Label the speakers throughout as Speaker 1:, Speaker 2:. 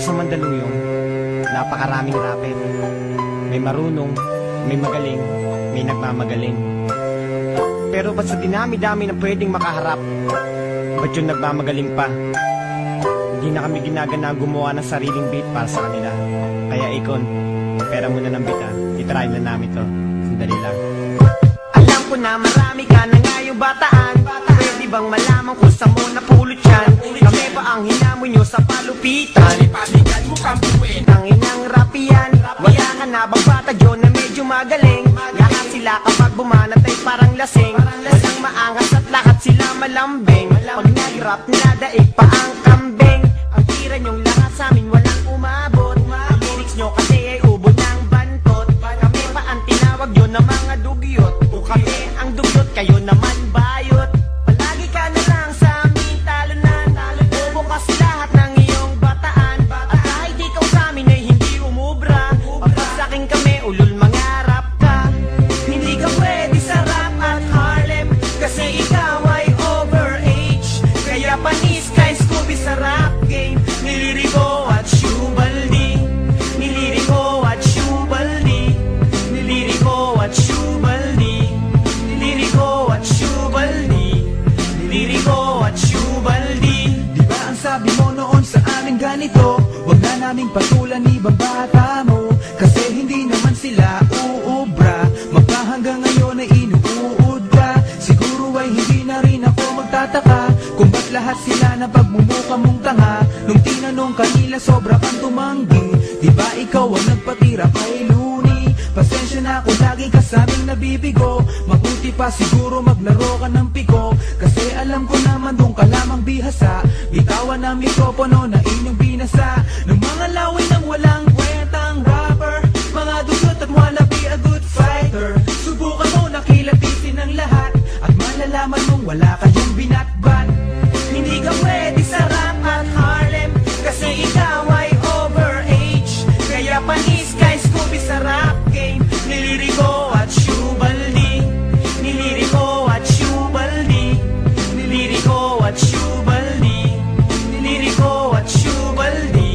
Speaker 1: Dito sa Mandaluyong, napakaraming rapper. May marunong, may magaling, may nagmamagaling. Pero ba't sa dinami-dami na pwedeng makaharap, ba't yung nagmamagaling pa? Hindi na kami ginagana gumawa ng sariling beat para sa kanila. Kaya Akon, pera muna ng beat ha. Itry na namin to. Sandali lang. Alam ko na marami ka na ngayong bataan. Pwede bang malaman kung saan mo napulot yan? Kami ba ang hinamon nyo sa palupitan?
Speaker 2: Palipaligad mo kang buwin.
Speaker 1: Ang inang rapi yan. Wala ka na bang bata dyan na medyo magaling? Lahat sila kapag bumanat ay parang lasing. Walang maangas at lahat sila malambing. Pag nag-rap na daig pa ang kambing. Ang tira nyong lahat sa amin walang umabot. Ang lyrics nyo kasi ay ubod ng bantot. Kami pa ang tinawag nyo na mga dugyot. O kami ang dugyot, kayo naman bayot. Palagi ka na lang sa amin talunan. Bobo kasi lahat ng iyong bataan. At kahit ikaw sa amin ay hindi umubra. Pagpagsaking kami, ulul mangarap ka. Hindi ka pwede sa rap at Harlem, kasi ikaw ay overage. Kaya panis ka Scooby sa rap game. Niliriko at Shubaldi. Niliriko at Shubaldi. Niliriko at Shubaldi. Niliriko at Shubaldi. Niliriko at Shubaldi.
Speaker 2: Di ba ang sabi mo noon sa amin ganito? Huwag na naming patulan ibang bata mo, kasi hindi naman sila uubra. Magpahanggang ngayon ay inuud ka. Siguro ay hindi na rin ako magtataka kung ba't lahat sila na pagmumukha mong tanga. Nung tinanong kanila sobra kang tumanggi. Di ba ikaw ang nagpatira kay Looney? Pasensya na kung lagi ka sa aming nabibigo. Mabuti pa siguro maglaro ka ng piko, kasi alam ko naman doon ka lamang bihasa. Bitawan ang mikropono na inyong binasa ng mga laway ng walang kwentang rapper. Mga dugot at wanna be a good fighter. Subukan mo na kilatisin ang lahat at malalaman mong wala kayong binatbat.
Speaker 1: Hindi ka pwede sa rap at Harlem, kasi ikaw ay overage. Kaya panis ka Scooby sa rap game. Niliriko at Shubaldi. Niliriko at Shubaldi. Niliriko at Shubaldi. Niliriko at Shubaldi.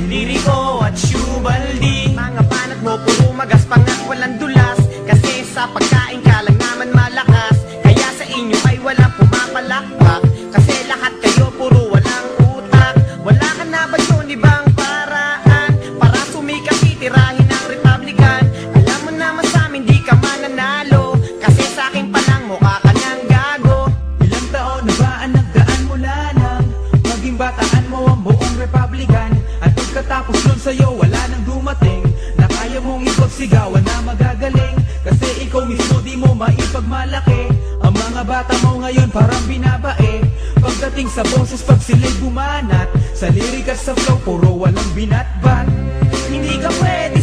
Speaker 1: Niliriko at Shubaldi. Mga banat mo puro magaspang at walang dulas, kasi sa pagkain ka lang naman malakas. Kaya sa inyo ay walang pumapalakpak, kasi lahat kayo puro walang utak. Wala ka na ba yun ibang paraan para sumikat titirahin ng Republican? Alam mo naman sa amin di ka mananalo, kasi sa akin pa lang mukha ka ng gago.
Speaker 2: Ilang taon na ba ang nagdaan mula nang maging bataan mo ang buong Republican? At pagkatapos nun sa'yo wala nang dumating na kaya mong ipagsigawan na magagaling, kasi ikaw mismo di mo maipagmalaki. Ang mga bata mo ngayon parang binabae. Pagdating sa boses pag sila'y bumanat, sa lirik at sa flow puro walang binatbat.
Speaker 1: Hindi ka pwede